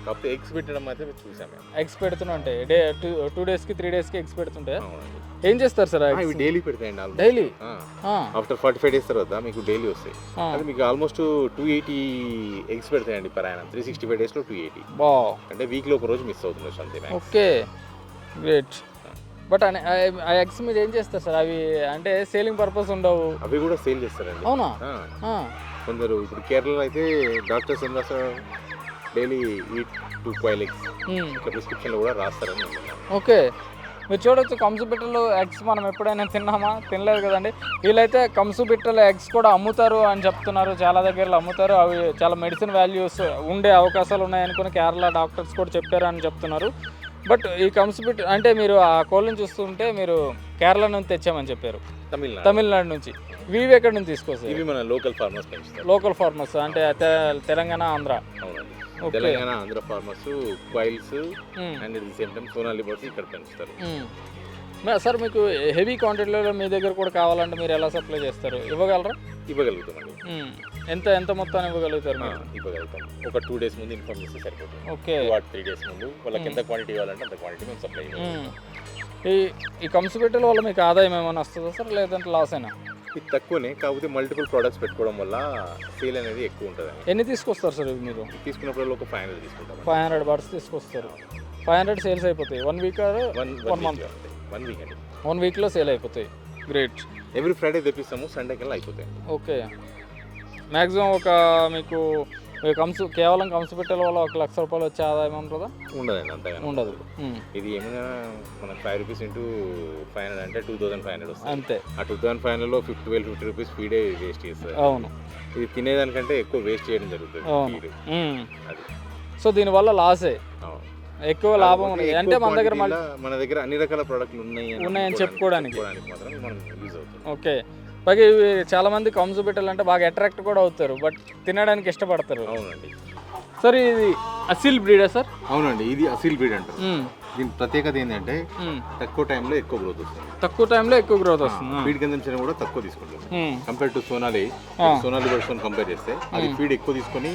కాకపోతే ఎగ్స్ పెట్టడం మాత్రం చూసాము. ఎగ్స్ పెడుతున్నా అంటే 2 daysకి 3 daysకి ఎగ్స్ పెడుతుంటే ఏం చేస్తారు సార్? ఇవి డైలీ పెడతాయండి. డైలీ ఆఫ్టర్ 45 days తర్వాత మీకు డైలీ వస్తాయి. అది మీకు ఆల్మోస్ట్ 280 ఎగ్స్ పెడతాయండి ప్రయాణం. 365 daysలో 280. అంటే వీక్లో ఒక రోజు మిస్ అవుతుంది అంతే. Okay, great. బట్ ఆ ఎగ్స్ మీరు ఏం చేస్తారు సార్? అవి అంటే సేలింగ్ పర్పస్ ఉండవు? అవి కూడా సేల్ చేస్తారండి. అవునా? కొందరు ఇప్పుడు కేరళలో అయితే doctors daily eat 2 quail eggs ఇట్లా ప్రిస్క్రిప్షన్లో కూడా రాస్తారని. ఓకే, మీరు చూడొచ్చు కంసుబిట్టలు ఎగ్స్ మనం ఎప్పుడైనా తిన్నామా? తినలేదు కదండి. వీళ్ళైతే కంసుబిట్టలు ఎగ్స్ కూడా అమ్ముతారు అని చెప్తున్నారు, చాలా దగ్గరలో అమ్ముతారు. అవి చాలా మెడిసిన్ వాల్యూస్ ఉండే అవకాశాలు ఉన్నాయనుకుని కేరళ డాక్టర్స్ కూడా చెప్పారు అని చెప్తున్నారు. బట్ ఈ కంసుబిట్ అంటే మీరు ఆ కోళ్ళని చూస్తుంటే మీరు కేరళ నుంచి తెచ్చామని చెప్పారు, తమిళనాడు నుంచి. ఇవి ఎక్కడి నుంచి తీసుకొస్తారు? ఇవి మన లోకల్ ఫార్మర్స్ పెంచుతారు. లోకల్ ఫార్మర్స్ అంటే తెలంగాణ, ఆంధ్ర. అవునండి, Telangana Andhra farmers క్వైల్స్ and the same time Sonali birds ఇక్కడ పెంచుతారు. సార్ మీకు హెవీ క్వాంటిటీలో మీ దగ్గర కూడా కావాలంటే మీరు ఎలా సప్లై చేస్తారు? ఇవ్వగలరా? ఇవ్వగలుగుతామండి. ఎంత మొత్తాన్ని ఇవ్వగలుగుతారు మీరు? ఇవ్వగలుగుతాం. ఒక 2 days ముందు ఇన్ఫార్మ్ చేస్తే సరిపోతుంది. ఓకే, 3 days ముందు వాళ్ళకి ఎంత క్వాంటిటీ కావాలంటే అంత క్వాంటిటీ మేము సప్లై చేస్తాం. ఈ కంసుబిట్టల వల్ల మీకు ఆదాయం ఏమైనా వస్తుందా సార్, లేదంటే లాస్ అయినా? ఇది తక్కువనే, కాకపోతే మల్టిపుల్ ప్రోడక్ట్స్ పెట్టుకోవడం వల్ల సేల్ అనేది ఎక్కువ ఉంటుంది. ఎన్ని తీసుకొస్తారు సార్ ఇవి మీరు? తీసుకున్నప్పుడు ఒక 500 తీసుకుంటాం. 500 బర్డ్స్ తీసుకొస్తారు. 500 సేల్స్ అయిపోతాయి 1 week or 1 month? 1 week అండి. 1 weekలో సేల్ అయిపోతాయి. గ్రేట్. ఎవ్రీ ఫ్రైడే తెప్పిస్తాము, సండే కల్లా అయిపోతాయి. ఓకే, మ్యాక్సిమం ఒక మీకు కేవలం కంసుబిట్టల వల్ల 1 లక్ష రూపాయలు వచ్చే ఆదాయం ఉంటుందా? ఉండదండి, అంతగా ఉండదు. ఇది ఏమైనా మన 5 rupees into 500 అంటే 2500 వస్తుంది అంతే. ఆ 2500లో 50 rupees ఫీడే వేస్ట్ చేస్తారు. అవును, ఇది తినేదానికంటే ఎక్కువ వేస్ట్ చేయడం జరుగుతుంది ఫీడ్. అది సో దీనివల్ల లాసే, ఎక్కువ లాభం ఉంది అంటే మన దగ్గర అన్ని రకాల ప్రోడక్ట్లు ఉన్నాయని చెప్పుకోవడానికి మాత్రం మనం యూజ్ అవుతుంది. ఓకే, పైగా ఇవి చాలా మంది కంసుబిట్టలు అంటే బాగా అట్రాక్ట్ కూడా అవుతారు, బట్ తినడానికి ఇష్టపడతారు. అవునండి సార్, ఇది అసీల్ బ్రీడా సార్? అవునండి, ఇది అసీల్ బ్రీడ్ అంటారు. దీని ప్రత్యేకత ఏంటంటే తక్కువ టైంలో ఎక్కువ గ్రోత్ వస్తుంది. తక్కువ టైంలో ఎక్కువ గ్రోత్ వస్తుంది. ఫీడ్ కన్సంప్షన్ కూడా తక్కువ తీసుకుంటుంది compare to Sonali birds compare చేస్తే. అది ఫీడ్ ఎక్కువ తీసుకొని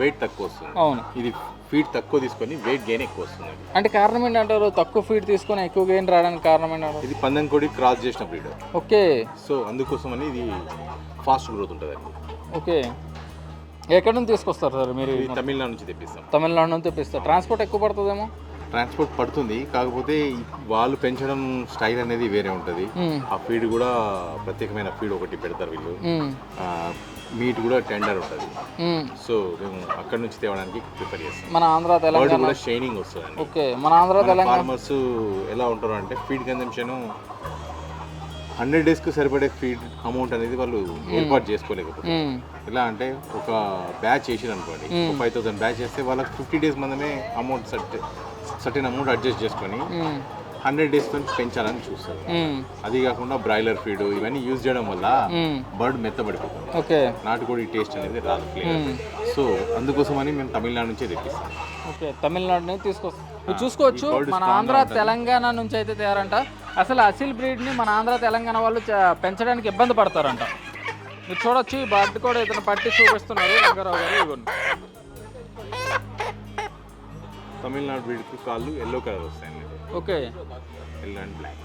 వెయిట్ తక్కువ వస్తుంది. అవును, ఇది ఫీడ్ తక్కువ తీసుకొని వెయిట్ గెయిన్ ఎక్కువ వస్తుంది. అంటే కారణం ఏంటంటారు? తక్కువ ఫీడ్ తీసుకొని ఎక్కువ గెయిన్ రావడానికి కారణం ఏంటంటారు? ఇది పందెం కోడి క్రాస్ చేసిన బ్రీడ్. ఓకే, సో అందుకోసం అని ఇది ఫాస్ట్ గ్రోత్ ఉంటుంది. ఓకే, ఎక్కడి నుంచి తీసుకొస్తారు సార్ మీరు? తమిళనాడు నుంచి తెప్పిస్తాం. తమిళనాడు నుంచి తెప్పిస్తారు. ట్రాన్స్పోర్ట్ ఎక్కువ పడుతుందేమో? ట్రాన్స్పోర్ట్ పడుతుంది, కాకపోతే వాళ్ళు పెంచడం స్టైల్ అనేది వేరే ఉంటుంది. ఆ ఫీడ్ కూడా ప్రత్యేకమైన ఫీడ్ ఒకటి పెడతారు వీళ్ళు. మీట్ కూడా టెండర్ ఉంటుంది. సో మేము అక్కడ నుంచి తేవడానికి ప్రిఫర్ చేస్తాం. మన ఆంధ్ర తెలంగాణ కూడా షైనింగ్ వస్తుంది. ఓకే, మన ఆంధ్ర తెలంగాణ ఫార్మర్స్ ఎలా ఉంటారు అంటే ఫీడ్ కన్సంప్షన్ 100 daysకి సరిపడే ఫీడ్ అమౌంట్ అనేది వాళ్ళు ఏర్పాటు చేసుకోలేకపోతే. ఎలా అంటే ఒక బ్యాచ్ చేసిరు అనుకోండి, 5000 బ్యాచ్ చేస్తే వాళ్ళకి 50 days మందమే అమౌంట్ సర్టెన్ అమౌంట్ అడ్జస్ట్ చేసుకొని 100 days పెంచాలని చూస్తారు. అది కాకుండా బ్రాయిలర్ ఫీడ్ ఇవన్నీ యూజ్ చేయడం వల్ల బర్డ్ మెత్తబడిపోతుంది. ఓకే, నాటుకోడి టేస్ట్ అనేది రాదు. సో అందుకోసం అని మేము తమిళనాడు నుంచే తెప్పిస్తాం. ఓకే, తమిళనాడు నుంచి తీసుకొస్తాం. మీరు చూసుకోవచ్చు, మన ఆంధ్ర తెలంగాణ నుంచి అయితే తయారంట. అసలు అసీల్ బ్రీడ్ని మన ఆంధ్ర తెలంగాణ వాళ్ళు పెంచడానికి ఇబ్బంది పడతారంట. మీరు చూడొచ్చు, ఈ బర్డ్ కూడా ఇతను పట్టి చూపిస్తున్నారు రంగారావు గారు. ఇవ్వండి, తమిళనాడు బ్రీడ్కి కాళ్ళు ఎల్లో కలర్ వస్తాయండి. Okay, yellow and black.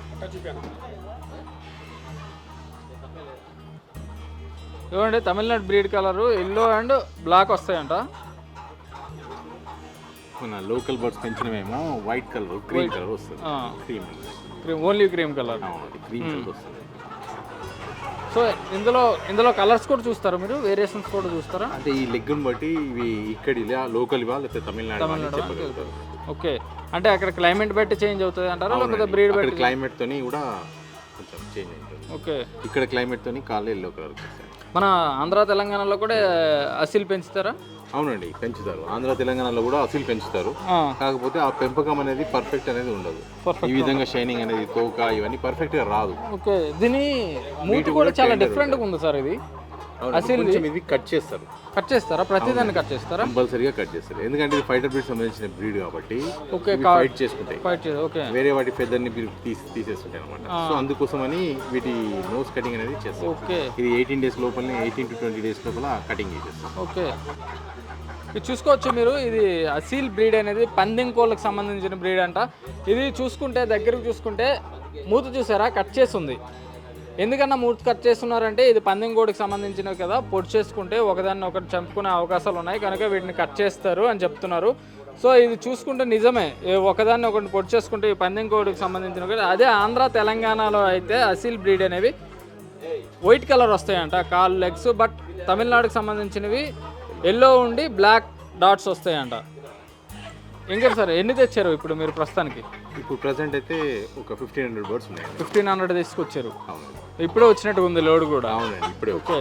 ఇవ్వండి, Tamil Nadu breed colour yellow and black వస్తాయంట. మన లోకల్ బర్డ్స్ పెంచినవేమో వైట్ కలర్, క్రీమ్ కలర్ వస్తుంది. Cream, only cream colour. Cream colour వస్తుంది. సో ఇందులో కలర్స్ కూడా చూస్తారా మీరు? వేరియేషన్స్ కూడా చూస్తారా? అంటే ఈ లెగ్గుని బట్టి ఇవి ఇక్కడి లోకల్ ఇవా లేకపోతే తమిళనాడు చెప్పగలుగుతారు. ఓకే, అంటే అక్కడ క్లైమేట్ బట్టి చేంజ్ అవుతుంది అంటారా, లేకపోతే బ్రీడ్ బట్టి? క్లైమేట్ తోని కూడా కొంచెం చేంజ్ అవుతుంది. ఓకే, ఇక్కడ క్లైమేట్ తోని కాళ్ళు ఎల్లో కలర్. మన ఆంధ్ర తెలంగాణలో కూడా అసీల్ పెంచుతారా? అవునండి, పెంచుతారు. ఆంధ్ర తెలంగాణలో కూడా అసీల్ పెంచుతారు. కాకపోతే ఆ పెంపకం అనేది పర్ఫెక్ట్ అనేది ఉండదు. ఈ విధంగా షైనింగ్ అనేది, తోక ఇవన్నీ పర్ఫెక్ట్ గా రాదు. ఓకే, దీని మూతి కూడా చాలా డిఫరెంట్ గా ఉంది సార్. ఇది అసీల్ ఇది కట్ చేస్తారు. కట్ చేస్తారా? ప్రతిదాన్ని కట్ చేస్తారా? కంపల్సరీగా కట్ చేస్తారు, ఎందుకంటే ఇది ఫైటర్ బ్రీడ్ సంబంధించిన బ్రీడ్ కాబట్టి. ఓకే, ఫైట్ చేసుకుంటాయి. ఓకే, వేరే వాటి ఫెదర్ని తీసేస్తుంటాయి అనమాట. సో అందుకోసం అని వీటి నోస్ కటింగ్ అనేది చేస్తారు. ఓకే, ఇది 18 days లోపల 18 to 20 days లోపల కటింగ్ చేసేస్తారు. ఓకే, ఇది చూసుకోవచ్చు మీరు. ఇది అసీల్ బ్రీడ్ అనేది పందెం కోళ్ళకి సంబంధించిన బ్రీడ్ అంట. ఇది చూసుకుంటే దగ్గరకు చూసుకుంటే మూత చూసారా, కట్ చేసి ఉంది. ఎందుకన్నా మూర్తి కట్ చేస్తున్నారంటే ఇది పందెం కోడికి సంబంధించినవి కదా, పొడి చేసుకుంటే ఒకదాన్ని ఒకటి చంపుకునే అవకాశాలు ఉన్నాయి, కనుక వీటిని కట్ చేస్తారు అని చెప్తున్నారు. సో ఇది చూసుకుంటే నిజమే, ఒకదాన్ని ఒకటి పొడి చేసుకుంటే ఈ పందెం కోడికి సంబంధించినవి కదా. అదే ఆంధ్ర తెలంగాణలో అయితే అసీల్ బ్రీడ్ అనేవి వైట్ కలర్ వస్తాయంట కాల్ లెగ్స్, బట్ తమిళనాడుకి సంబంధించినవి ఎల్లో ఉండి బ్లాక్ డాట్స్ వస్తాయంట. ఇంకా సార్ ఎన్ని తెచ్చారు ఇప్పుడు మీరు ప్రస్తుతానికి? ఇప్పుడు ప్రజెంట్ అయితే ఒక 1500 బర్డ్స్ ఉన్నాయి. 1500 తీసుకొచ్చారు. అవునండి, ఇప్పుడే వచ్చినట్టు ఉంది లోడ్ కూడా. అవునండి, ఇప్పుడే. ఓకే,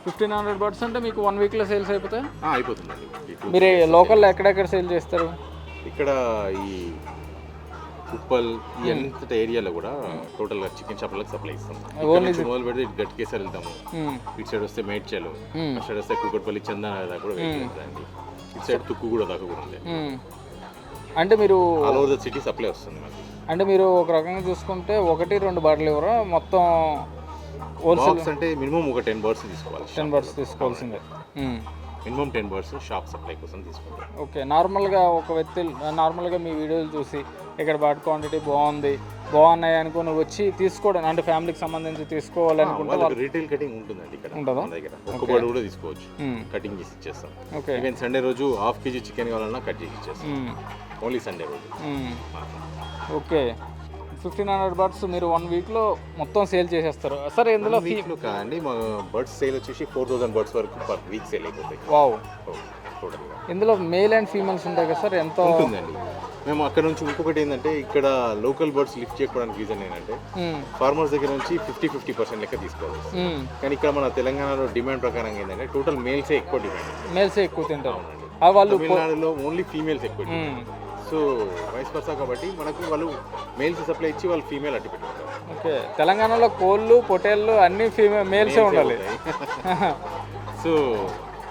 1500 బర్డ్స్ అంటే మీకు 1 వీక్లో సేల్స్ అయిపోతాయి? అయిపోతుందండి. మీరు లోకల్లో ఎక్కడెక్కడ సేల్ చేస్తారు? ఇక్కడ ఈ ఉప్పల్ ఈ అంత ఏరియాలో కూడా టోటల్గా చికెన్ షాప్లకు సప్లై ఇస్తాం. మొదలు పెడితే ఇటు గట్కేసారి వెళ్తాము, ఇటు సైడ్ వస్తే మేడ్చలు, అటు సైడ్ వస్తే కూకట్పల్లి, చందన దాకా కూడా వెళ్తాయండి. ఇటు సైడ్ తుక్కు కూడా దాకా కూడా ఉంది. అంటే మీరు all over the city supply వస్తుంది మాకు. అంటే మీరు ఒక రకంగా చూసుకుంటే 1-2 బాటిల్ ఇవ్వరా మొత్తం హోల్సేల్? అంటే మినిమం ఒక 10 బర్డ్స్ తీసుకోవాలి. 10 బర్డ్స్ తీసుకోవాల్సిందే. మినిమం 10 బర్డ్స్ షాప్ సప్లై కోసం తీసుకుంటాం. ఓకే, నార్మల్గా ఒక వ్యక్తి నార్మల్గా మీ వీడియోలు చూసి ఇక్కడ బాట్ క్వాంటిటీ బాగున్నాయి అనుకుని వచ్చి తీసుకోవడం, అంటే ఫ్యామిలీకి సంబంధించి తీసుకోవాలనుకుంటే రీటైల్ కటింగ్ ఉంటుందండి ఇక్కడ ఉంటుందా? మన దగ్గర ఒక్క బర్డ్ కూడా తీసుకోవచ్చు, కటింగ్ చేసి ఇచ్చేస్తాం. ఓకే, ఈవెన్ సండే రోజు ½ kg చికెన్ కావాలన్నా కట్ చేసి ఇచ్చేస్తాం, ఓన్లీ సండే రోజు. ఓకే, 1500 బర్డ్స్ మీరు 1 వీక్లో మొత్తం సేల్ చేసేస్తారు సార్. ఇందులో కాదండి, మా బర్డ్స్ సేల్ వచ్చేసి 4000 బర్డ్స్ వరకు పర్ వీక్ సేల్ అయిపోతాయి. వావ్, టోటల్గా. ఇందులో మేల్ అండ్ ఫీమేల్స్ ఉంటాయి కదా సార్? ఎంత ఉంటుందండి. మేము అక్కడ నుంచి ఇంకొకటి ఏంటంటే ఇక్కడ లోకల్ బర్డ్స్ లిఫ్ట్ చేయడానికి రీజన్ ఏంటంటే ఫార్మర్స్ దగ్గర నుంచి 50% లెక్క తీసుకోవాలి. కానీ ఇక్కడ మన తెలంగాణలో డిమాండ్ ప్రకారం ఏంటంటే టోటల్ మేల్సే ఎక్కువ డిమాండ్. మేల్సే ఎక్కువ తింటారు వాళ్ళు. తమిళనాడులో ఓన్లీ ఫీమేల్స్ ఎక్కువ. సో వైస్ వర్సా కాబట్టి మనకు వాళ్ళు మేల్స్ సప్లై ఇచ్చి వాళ్ళు ఫీమేల్ అట్టి పెట్టుకుంటారు. ఓకే, తెలంగాణలో కోళ్ళు పొటేళ్ళు అన్ని మేల్సే ఉండాలి. సో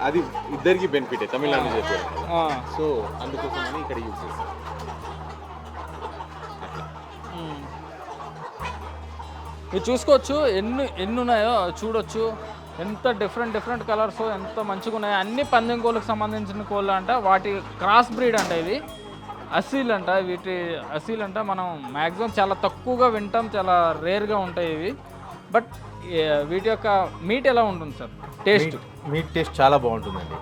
అది ఇద్దరికి బెనిఫిట్ తమిళనాడు చెప్పారు. సో అందుకోసమని ఇక్కడ యూజ్ చేస్తాం. మీరు చూసుకోవచ్చు ఎన్ని ఉన్నాయో చూడొచ్చు. ఎంత డిఫరెంట్ కలర్స్ ఎంత మంచిగా ఉన్నాయో. అన్ని పందెం కోళ్ళకి సంబంధించిన కోళ్ళు అంట. వాటి క్రాస్ బ్రీడ్ అంట. ఇది అసీల్ అంట. అసీల్ అంట మనం మ్యాక్సిమం చాలా తక్కువగా వింటాం, చాలా రేర్గా ఉంటాయి ఇవి. బట్ వీటి యొక్క మీట్ ఎలా ఉంటుంది సార్? మీట్ టేస్ట్ చాలా బాగుంటుందండి.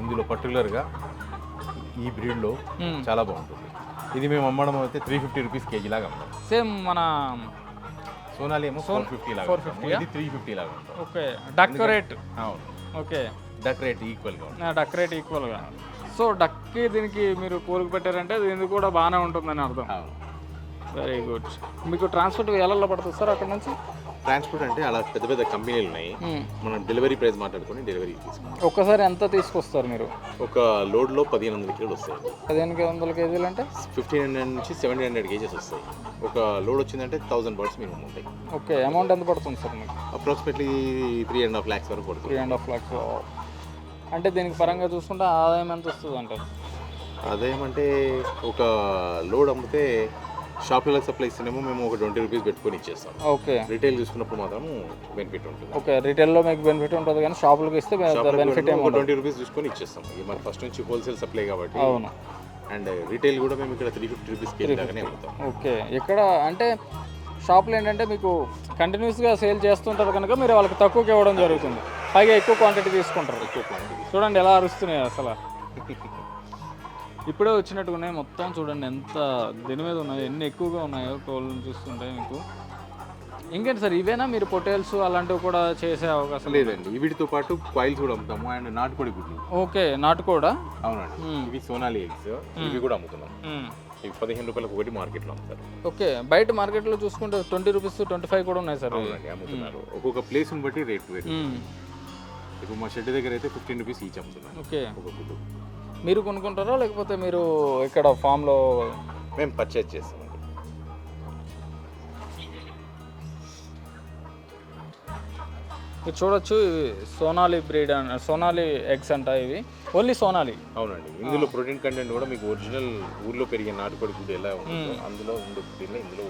ఇందులో పర్టికులర్గా ఈ బ్రీడ్లో చాలా బాగుంటుంది. ఇది మేము అమ్మడం అయితే 350 రూపీస్ కేజీ లాగా అమ్మాం. సేమ్ మన సోనాలి ఏమో 450 లాగా. 450, ఇది 350 లాగా ఉంటుంది. Okay, duck rate. అవును, ఓకే, డక్ రేట్ ఈక్వల్గా ఉంటుంది. డక్ రేట్ ఈక్వల్గా. సో డక్కి దీనికి మీరు కోలుకు పెట్టారంటే దీనికి కూడా బాగానే ఉంటుందని అర్థం. Very good. మీకు ట్రాన్స్పోర్ట్ ఎలా పడుతుంది సార్ అక్కడ నుంచి? ట్రాన్స్పోర్ట్ అంటే అలా పెద్ద పెద్ద కంపెనీలు ఉన్నాయి. మనం డెలివరీ ప్రైస్ మాట్లాడుకొని డెలివరీ తీసుకుంటాం. ఒక్కసారి ఎంత తీసుకొస్తారు మీరు? ఒక లోడ్లో 1500 కిలోలు వస్తాయి. 1500 కేజీలు అంటే 1500 నుంచి 1700 కేజెస్ వస్తాయి. ఒక లోడ్ వచ్చిందంటే 1000 బర్డ్స్ మినిమం ఉంటాయి. ఓకే, అమౌంట్ ఎంత పడుతుంది సార్ మీకు? అప్రాక్సిమేట్లీ 3.5 lakhs వరకు పడుతుంది. 3.5 lakhs. అంటే దీనికి పరంగా చూసుకుంటే ఆదాయం ఎంత వస్తుంది అంటారు? ఆదాయం అంటే ఒక లోడ్ అమ్మితే షాపులకు సప్లై ఇస్తేనేమో మేము ఒక 20 రూపీస్ పెట్టుకొని ఇచ్చేస్తాం. ఓకే, రిటైల్ చూసుకున్నప్పుడు మాత్రం బెనిఫిట్ ఉంటుంది. ఓకే, రిటైల్లో మీకు బెనిఫిట్ ఉంటుంది కానీ షాపులకు ఇస్తే బెనిఫిట్ ఏమో 20 రూపీస్ చూసుకొని ఇచ్చేస్తాం. మరి ఫస్ట్ నుంచి హోల్సేల్ సప్లై కాబట్టి. అవును. అండ్ రిటైల్ కూడా మేము ఇక్కడ 350 రూపీస్ కేజీ దాకానే అమ్ముతాం. ఓకే, ఇక్కడ అంటే షాపులు ఏంటంటే మీకు కంటిన్యూస్గా సేల్ చేస్తుంటారు కనుక మీరు వాళ్ళకి తక్కువకి ఇవ్వడం జరుగుతుంది. పైగా ఎక్కువ క్వాంటిటీ తీసుకుంటారు. ఎక్కువ క్వాంటిటీ చూడండి ఎలా అరుస్తున్నాయి అసలు. ఇప్పుడే వచ్చినట్టుగా ఉన్నాయి మొత్తం. చూడండి ఎంత దీని మీద ఉన్నాయో, ఎన్ని ఎక్కువగా ఉన్నాయో కోళ్ళను చూస్తుంటే మీకు. ఇంకేంటి సార్, ఇవేనా మీరు పొటేల్స్ అలాంటివి కూడా చేసే అవకాశం? లేదండి, వీటితో పాటు కాయిల్స్ కూడా అమ్ముతాము అండ్ నాటుకోడి గుడ్లు. ఓకే, నాటుకోడా? అవునండి, ఇవి సోనాలి ఎగ్స్, ఇవి కూడా అమ్ముతున్నాం. ఇవి 15 రూపాయలకు ఒకటి మార్కెట్లో అమ్ముతారు. ఓకే, బయట మార్కెట్లో చూసుకుంటే 20 రూపీస్ 25 కూడా ఉన్నాయి సార్. అవునండి, అమ్ముతున్నారు. ఒక్కొక్క ప్లేస్ని బట్టి రేట్ వేరు. ఇప్పుడు మా షెడ్ దగ్గర అయితే 15 రూపీస్ ఈచ్ అమ్ముతున్నారు. ఓకే, ఒక గుడ్డు. మీరు కొనుక్కుంటారా లేకపోతే మీరు ఇక్కడ ఫామ్లో? మేము పర్చేజ్ చేస్తామండి. మీరు చూడొచ్చు, సోనాలి బ్రీడ్ సోనాలి ఎగ్స్ అంట ఇవి. ఓన్లీ సోనాలి. అవునండి, ఇందులో ప్రోటీన్ కంటెంట్ కూడా మీకు ఒరిజినల్ ఊర్లో పెరిగే నాటుకోడి గుడ్డు ఎలా ఉంటుందో అందులో ఉంటుంది. ఇందులో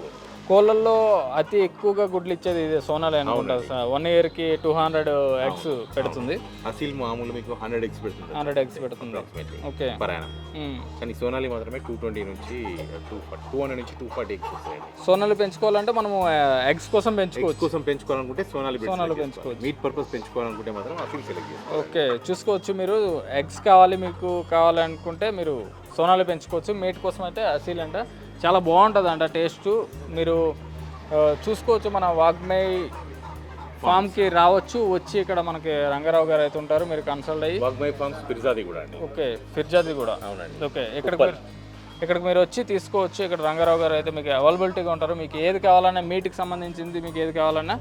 కోళ్ళల్లో అతి ఎక్కువగా గుడ్లు ఇచ్చేది ఇదే సోనాలి అనుకుంటారు సార్. 1 yearకి 200 eggs పెడుతుంది. అసీల్ మామూలు మీకు 100 eggs పెడుతుంది. 100 eggs పెడుతుంది. ఓకే, కానీ సోనాలి మాత్రమే 220 నుంచి 200 నుంచి 240 eggs వస్తాయండి. సోనాలి పెంచుకోవాలంటే మనము ఎగ్స్ కోసం పెంచుకోవాలనుకుంటే సోనాలి పెంచుకోవచ్చు. మీట్ పర్పస్ పెంచుకోవాలనుకుంటే మాత్రం అసీల్ సెలెక్ట్ చేసుకోవాలి. ఓకే, చూసుకోవచ్చు మీరు. ఎగ్స్ మీకు కావాలనుకుంటే మీరు సోనాలి పెంచుకోవచ్చు. మీట్ కోసం అయితే అసీల్ అంట. చాలా బాగుంటుంది అంట టేస్ట్. మీరు చూసుకోవచ్చు, మన వాగ్మై ఫామ్కి రావచ్చు. వచ్చి ఇక్కడ మనకి రంగారావు గారు అయితే ఉంటారు, మీరు కన్సల్ట్ అయ్యి. వాగ్మై ఫార్మ్స్ ఫిర్జాది కూడా అండి. ఓకే, ఫిర్జాది కూడా. అవునండి. ఓకే, ఇక్కడ ఇక్కడికి మీరు వచ్చి తీసుకోవచ్చు. ఇక్కడ రంగారావు గారు అయితే మీకు అవైలబిలిటీగా ఉంటారు. మీకు ఏది కావాలన్నా మీట్కి సంబంధించింది మీకు ఏది కావాలన్నా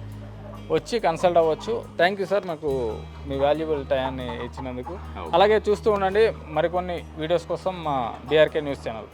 వచ్చి కన్సల్ట్ అవ్వచ్చు. థ్యాంక్ యూ సార్ మాకు మీ వాల్యుబుల్ టైంని ఇచ్చినందుకు. అలాగే చూస్తూ ఉండండి మరికొన్ని వీడియోస్ కోసం మా బీఆర్కే న్యూస్ ఛానల్.